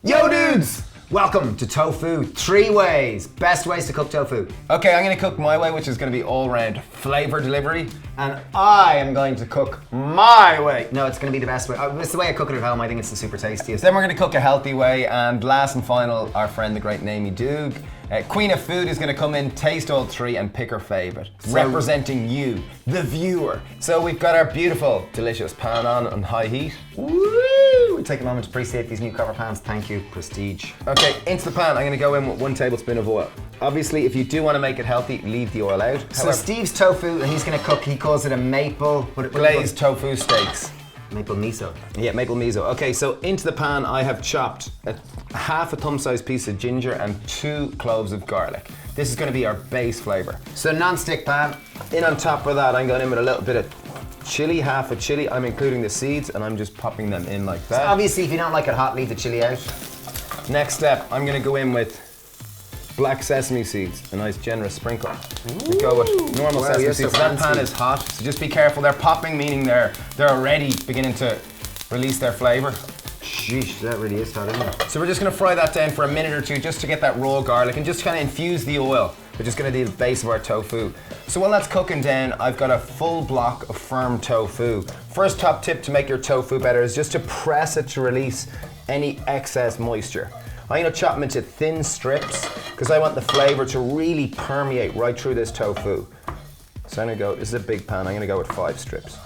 Yo dudes! Welcome to Tofu 3 ways. Best ways to cook tofu. Okay, I'm gonna cook my way, which is gonna be all round flavor delivery. And I am going to cook my way. No, it's going to be the best way. It's the way I cook it at home. I think it's the super tastiest. Then we're gonna cook a healthy way, and last and final, our friend the great Naomi Doog, Queen of Food, is gonna come in, taste all three and pick her favorite, representing you, the viewer. So we've got our beautiful, delicious pan on high heat. Woo! Take a moment to appreciate these new copper pans. Thank you, Prestige. Okay, into the pan, I'm gonna go in with 1 tablespoon of oil. Obviously, if you do want to make it healthy, leave the oil out. So Steve's tofu, he's going to cook, he calls it a maple... glazed tofu steaks. Maple miso. Yeah, maple miso. Okay, so into the pan, I have chopped half a thumb-sized piece of ginger and 2 cloves of garlic. This is going to be our base flavor. So non-stick pan. In on top of that, I'm going in with a little bit of chili, half a chili. I'm including the seeds, and I'm just popping them in like that. So obviously, if you don't like it hot, leave the chili out. Next step, I'm going to go in with black sesame seeds, a nice generous sprinkle. We go with normal sesame seeds. So that pan is hot, so just be careful. They're popping, meaning they're already beginning to release their flavor. Sheesh, that really is hot, isn't it? So we're just gonna fry that down for a minute or two just to get that raw garlic and just kind of infuse the oil, which is gonna be the base of our tofu. So while that's cooking down, I've got a full block of firm tofu. First top tip to make your tofu better is just to press it to release any excess moisture. I'm gonna chop them into thin strips because I want the flavor to really permeate right through this tofu. So I'm gonna go, this is a big pan, I'm gonna go with 5 strips.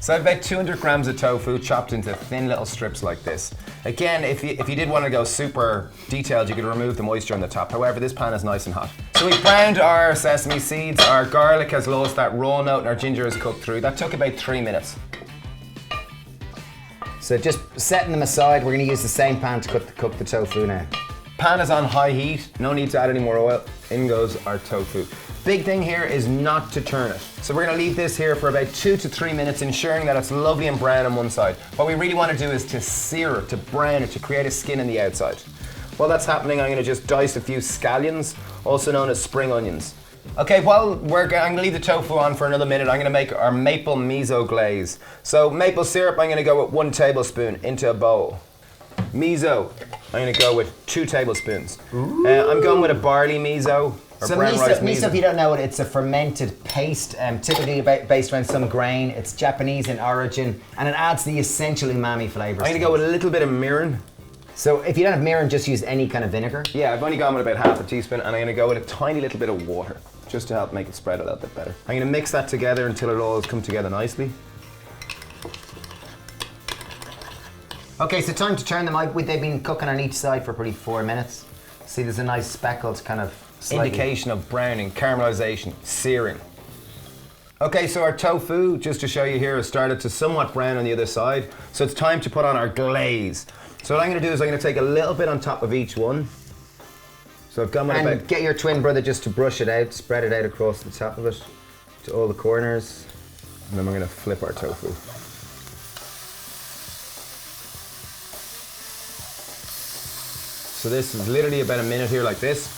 So I've about 200 grams of tofu chopped into thin little strips like this. Again, if you did want to go super detailed, you could remove the moisture on the top. However, this pan is nice and hot. So we've browned our sesame seeds, our garlic has lost that raw note, and our ginger is cooked through. That took about 3 minutes. So just setting them aside, we're going to use the same pan to cook the tofu now. Pan is on high heat, no need to add any more oil. In goes our tofu. Big thing here is not to turn it. So we're going to leave this here for about 2 to 3 minutes, ensuring that it's lovely and brown on one side. What we really want to do is to sear it, to brown it, to create a skin on the outside. While that's happening, I'm going to just dice a few scallions, also known as spring onions. Okay, while I'm going to leave the tofu on for another minute, I'm going to make our maple miso glaze. So maple syrup, I'm going to go with 1 tablespoon into a bowl. Miso, I'm going to go with 2 tablespoons. I'm going with a barley miso. So miso, if you don't know it, it's a fermented paste, typically based around some grain. It's Japanese in origin, and it adds the essential umami flavors. I'm going to go with a little bit of mirin. So if you don't have mirin, just use any kind of vinegar. Yeah, I've only gone with about half a teaspoon, and I'm going to go with a tiny little bit of water, just to help make it spread a little bit better. I'm going to mix that together until it all has come together nicely. Okay, so time to turn them out. They've been cooking on each side for probably 4 minutes. See, there's a nice speckled kind of indication of browning, caramelization, searing. Okay, so our tofu, just to show you here, has started to somewhat brown on the other side. So it's time to put on our glaze. So what I'm going to do is I'm going to take a little bit on top of each one. So I've gone with about... get your twin brother just to brush it out, spread it out across the top of it to all the corners. And then we're going to flip our tofu. So this is literally about a minute here like this.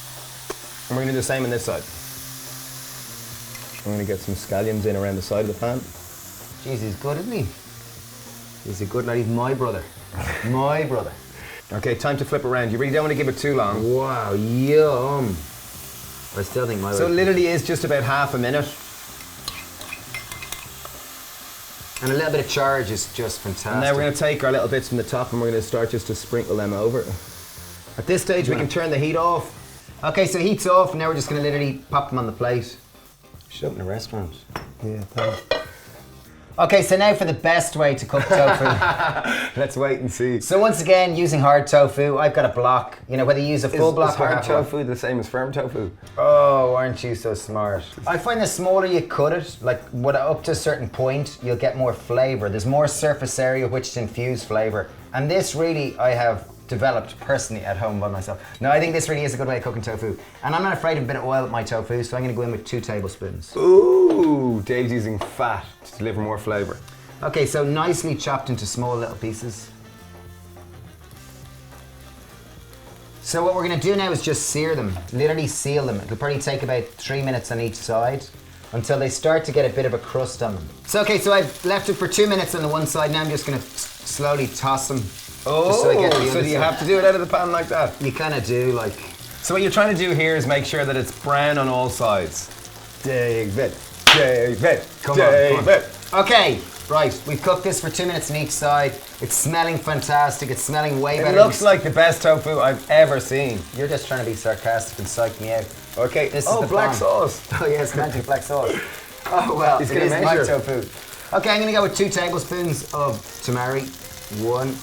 And we're going to do the same on this side. I'm going to get some scallions in around the side of the pan. Jeez, he's good, isn't he? He's a good lad. He's my brother. My brother. Okay, time to flip around. You really don't want to give it too long. Wow, yum. I still think my So it literally is just about half a minute. And a little bit of charge is just fantastic. And now we're going to take our little bits from the top and we're going to start just to sprinkle them over. At this stage, we can turn the heat off. Okay, so heat's off. Now we're just going to literally pop them on the plate. Should open a restaurant. Yeah, thanks. Okay, so now for the best way to cook tofu. Let's wait and see. So once again, using hard tofu, I've got a block. You know, whether you use a full block or hard tofu the same as firm tofu? Oh, aren't you so smart? I find the smaller you cut it, like up to a certain point, you'll get more flavor. There's more surface area which to infuse flavor. And this really, I have developed personally at home by myself. No, I think this really is a good way of cooking tofu. And I'm not afraid of a bit of oil with my tofu, so I'm going to go in with 2 tablespoons. Ooh, Dave's using fat to deliver more flavor. Okay, so nicely chopped into small little pieces. So what we're going to do now is just sear them, literally seal them. It'll probably take about 3 minutes on each side until they start to get a bit of a crust on them. So okay, so I've left it for 2 minutes on the one side. Now I'm just going to slowly toss them Oh, Just so I get the so do you underside. have to do it out of the pan like that? You kind of do, like. So what you're trying to do here is make sure that it's brown on all sides. David, David, Come David. on. Okay, right. We've cooked this for 2 minutes on each side. It's smelling fantastic. It's smelling way better. It looks like the best tofu I've ever seen. You're just trying to be sarcastic and psych me out. Okay, This oh, is the black pan. sauce. Oh yes, magic black sauce. Oh well, He's it gonna is my measure. tofu. Okay, I'm gonna go with 2 tablespoons of tamari. 1,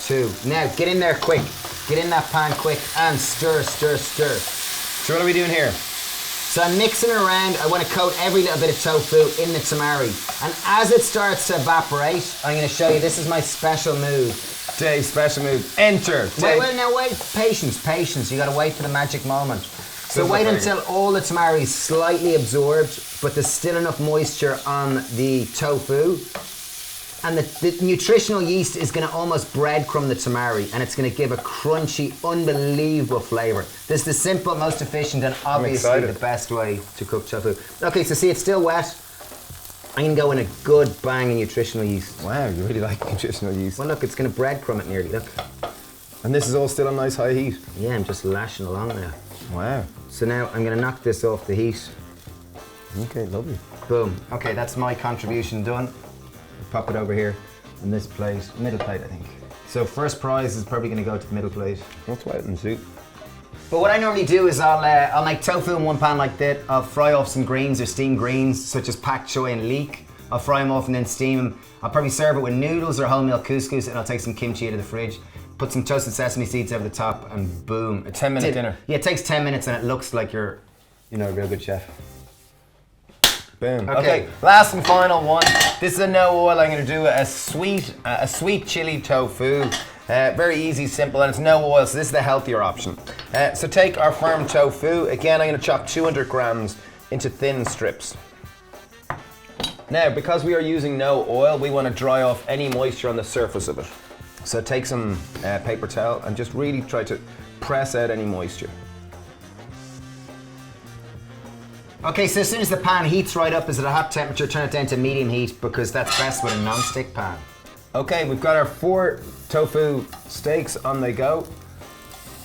2. Now get in there quick. Get in that pan quick and stir, stir, stir. So what are we doing here? So I'm mixing it around. I want to coat every little bit of tofu in the tamari. And as it starts to evaporate, I'm going to show you, this is my special move. Dave's special move. Enter. Dave. Wait. Patience. You got to wait for the magic moment. So Good wait luck, until all the tamari is slightly absorbed, but there's still enough moisture on the tofu. And the nutritional yeast is going to almost breadcrumb the tamari, and it's going to give a crunchy, unbelievable flavour. This is the simple, most efficient, and obviously the best way to cook tofu. Okay, so see, it's still wet. I'm going to go in a good bang of nutritional yeast. Wow, you really like nutritional yeast. Well, look, it's going to breadcrumb it nearly. Look. And this is all still on nice high heat. Yeah, I'm just lashing along now. Wow. So now I'm going to knock this off the heat. Okay, lovely. Boom. Okay, that's my contribution done. Pop it over here on this plate, middle plate, I think. So first prize is probably going to go to the middle plate. Let's wait and see. But what I normally do is I'll make tofu in one pan like that. I'll fry off some greens or steamed greens, such as pak choy and leek. I'll fry them off and then steam them. I'll probably serve it with noodles or wholemeal couscous, and I'll take some kimchi out of the fridge, put some toasted sesame seeds over the top, and boom. A 10-minute dinner. Yeah, it takes 10 minutes and it looks like you're, a real good chef. Boom. Okay. Okay, last and final one. This is a no oil. I'm going to do a sweet chili tofu. Very easy, simple, and it's no oil, so this is the healthier option. So take our firm tofu. Again, I'm going to chop 200 grams into thin strips. Now, because we are using no oil, we want to dry off any moisture on the surface of it. So take some paper towel and just really try to press out any moisture. Okay, so as soon as the pan heats right up, is at a hot temperature, turn it down to medium heat because that's best with a non-stick pan. Okay, we've got our 4 tofu steaks on the go.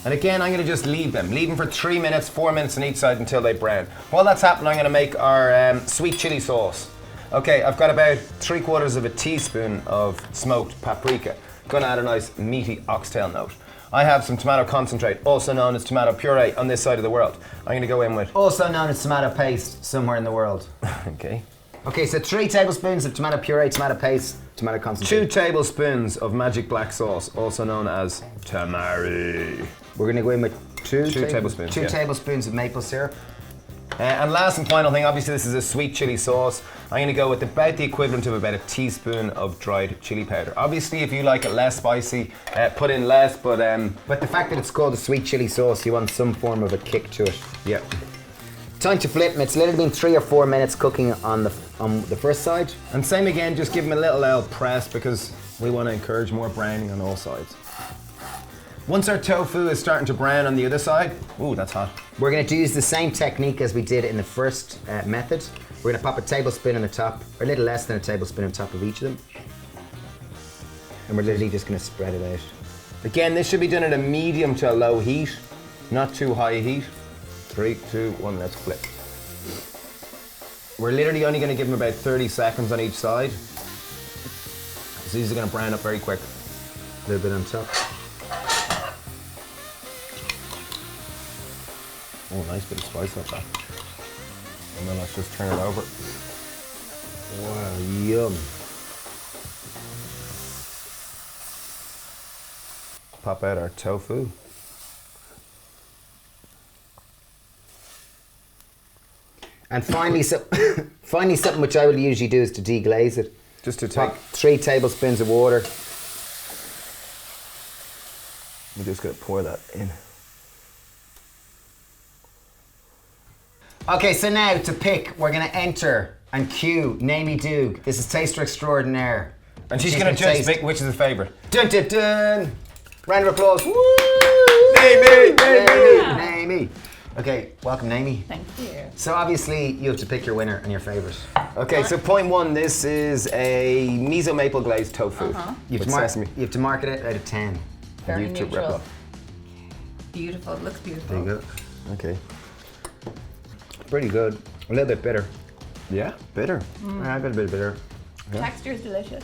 And again, I'm gonna just leave them for 3 minutes, 4 minutes on each side until they brown. While that's happening, I'm gonna make our sweet chili sauce. Okay, I've got about 3/4 of a teaspoon of smoked paprika. Gonna add a nice meaty oxtail note. I have some tomato concentrate, also known as tomato puree, on this side of the world. I'm gonna go in with... Also known as tomato paste somewhere in the world. Okay. Okay, so 3 tablespoons of tomato puree, tomato paste, tomato 2 concentrate. tablespoons of magic black sauce, also known as tamari. We're gonna go in with 2 tablespoons, 2 yeah. tablespoons of maple syrup. And last and final thing, obviously this is a sweet chili sauce. I'm gonna go with about the equivalent of about a teaspoon of dried chili powder. Obviously, if you like it less spicy, put in less, but But the fact that it's called a sweet chili sauce, you want some form of a kick to it. yeah. Time to flip them. It's literally been 3 or 4 minutes cooking on the first side. And same again, just give them a little press because we want to encourage more browning on all sides. Once our tofu is starting to brown on the other side, ooh, that's hot. We're going to use the same technique as we did in the first method. We're going to pop a tablespoon on the top, or a little less than a tablespoon on top of each of them. And we're literally just going to spread it out. Again, this should be done at a medium to a low heat, not too high heat. 3, 2, 1, let's flip. We're literally only going to give them about 30 seconds on each side. So these are going to brown up very quick. A little bit on top. Oh, nice bit of spice up that. And then let's just turn it over. Wow, yum. Pop out our tofu. And finally, finally something which I will usually do is to deglaze it. Just to take... Pop 3 tablespoons of water. We're just going to pour that in. Okay, so now to pick, we're going to enter and cue Namey Doog. This is Taster Extraordinaire. And she's going to judge which is the favourite. Dun dun dun! Round of applause. Woo! Namey! Namey! Namey! Okay, welcome, Naomi. Thank you. So obviously you have to pick your winner and your favourite. Okay, so point one, this is a miso maple glazed tofu You with have, sesame. you have to mark it out of 10. Very You to rip neutral. up. Beautiful. It looks beautiful. There you go. Okay. Pretty good. A little bit bitter. Yeah, bitter. Yeah, a bit bitter. Texture is delicious.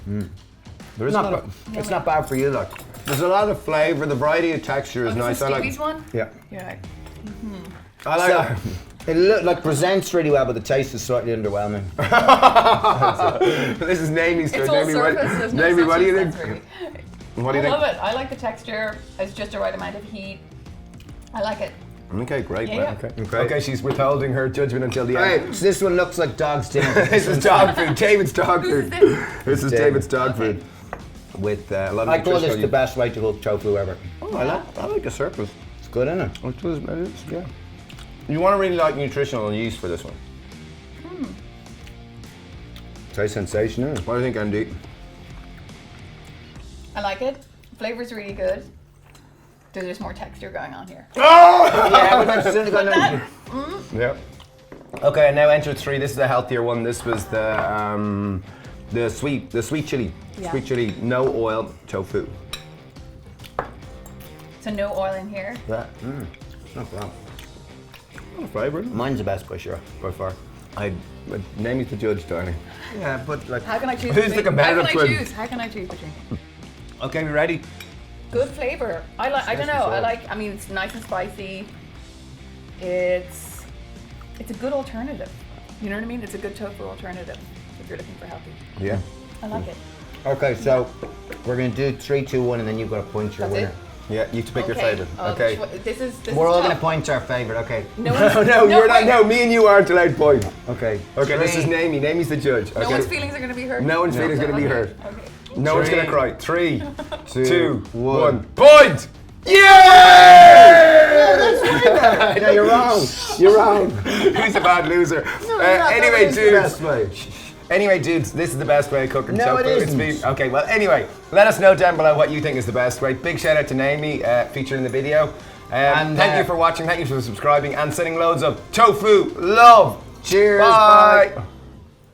There is Not a lot bad. of, It's not bad for you, like. there's a lot of flavour. The variety of texture is Oh, nice. this I is like. Stevie's one? Yeah. You're like, I like. It presents really well, but the taste is slightly underwhelming. This is Naomi's it's turn. all Naomi, surface. There's no Naomi, what do you substance, think? really. What do you I think? love it. I like the texture. It's just the right amount of heat. I like it. Okay, great. Yeah, well, yeah. okay. Okay, she's withholding her judgment until the end. Right, so this one looks like dog's dinner. This is dog food. David's dog food. This is David. David's dog food. With a lot of I call this nutritional the best way to cook tofu ever. I like the surface. It's good, isn't it? It is, yeah. You want to really like nutritional yeast for this one. Tastes sensational. What do you think, Andy? I like it. Flavor's really good. There's just more texture going on here. Yeah, but that's only gonna. Yeah. Okay, now enter three. This is a healthier one. This was the sweet chili. Yeah. Sweet chili, no oil tofu. So no oil in here. Yeah. Not bad. Oh, flavour. Mine's the best by far. Name is the judge, darling. Yeah, but like. How can I choose? Who's the between- competitive How can I twin? choose? How can I choose between? Okay, we ready? Good flavor. I like. I don't know. Spicy I sauce. like. I mean, it's nice and spicy. It's a good alternative. You know what I mean? It's a good tofu alternative if you're looking for healthy. Yeah. I like it. Okay, so we're gonna do 3, 2, 1, and then you've got to point your That's winner. it? Yeah, you have to pick your favourite. Oh, Okay. This is. We're all tough. gonna point to our favourite. Okay. No, No, one's, no, you're not. wait. No, me and you aren't allowed to point. Okay. Okay, this is Three. Naomi. Naomi's the judge. No Okay. one's feelings are going to be hurt. No one's feelings are gonna be hurt. Okay. No one's Three, gonna cry. 3, 2, 2, 1. Point! Yay! No, you're wrong. You're wrong. Who's a bad loser? Anyway, dudes. Anyway, dudes, this is the best way of cooking No, tofu. it It's isn't. okay, well, anyway, let us know down below what you think is the best way. Big shout out to Naomi, featured in the video. And, thank you for watching, thank you for subscribing, and sending loads of tofu love. Cheers. Bye.